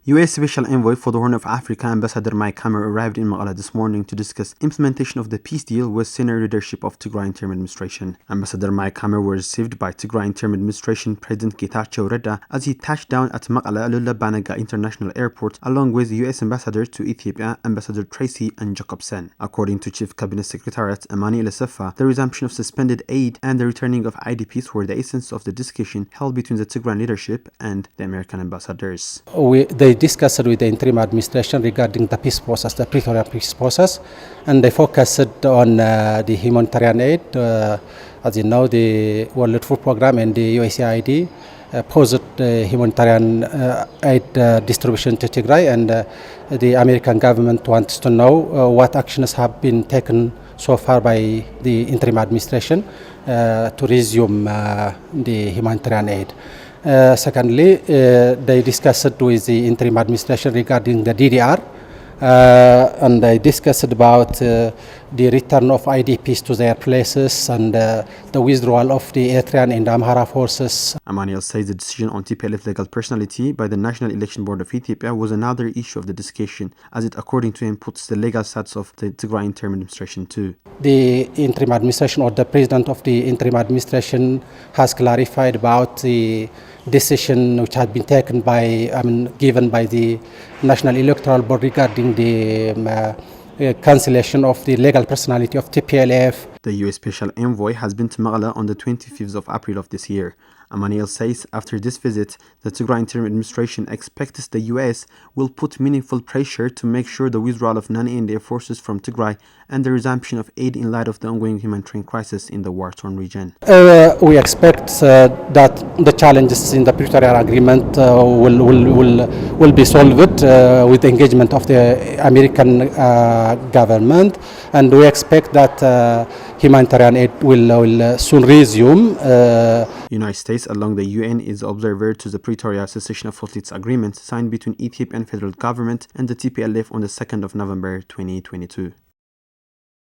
US Special Envoy for the Horn of Africa, Ambassador Mekelle, arrived in Mekelle this morning to discuss implementation of the peace deal with senior leadership of Tigray interim administration. Ambassador Mekelle was received by Tigray interim administration President Getachew Reda as he touched down at Mekelle Lula Banaga International Airport, along with US ambassadors to Ethiopia, Ambassador Tracy and Jacobson. According to Chief Cabinet Secretariat Emmanuel Sefa, the resumption of suspended aid and the returning of IDPs were the essence of the discussion held between the Tigray leadership and the American ambassadors. They discussed with the interim administration regarding the peace process, the Pretoria peace process, and they focused on the humanitarian aid. As you know, the World Food Programme and the USAID paused humanitarian aid distribution to Tigray, and the American government wants to know what actions have been taken so far by the interim administration to resume the humanitarian aid. Secondly, they discussed with the interim administration regarding the DDR, and they discussed about the return of IDPs to their places and the withdrawal of the Eritrean and Amhara forces. Emmanuel says the decision on TPLF legal personality by the National Election Board of Ethiopia was another issue of the discussion, as it, according to him, puts the legal status of the Tigray interim administration too. The interim administration, or the president of the interim administration, has clarified about the decision which had been taken given by the National Electoral Board regarding the cancellation of the legal personality of TPLF. The US Special Envoy has been to Mekelle on the 25th of April of this year. Emmanuel says after this visit, the Tigray interim administration expects the US will put meaningful pressure to make sure the withdrawal of non-NDF forces from Tigray and the resumption of aid in light of the ongoing humanitarian crisis in the war-torn region. We expect that the challenges in the Pretoria agreement will be solved with the engagement of the American government, and we expect that humanitarian aid will soon resume. United States, along the UN, is observer to the Pretoria Cessation of Hostilities Agreement signed between Ethiopian federal government and the TPLF on the 2nd of November 2022.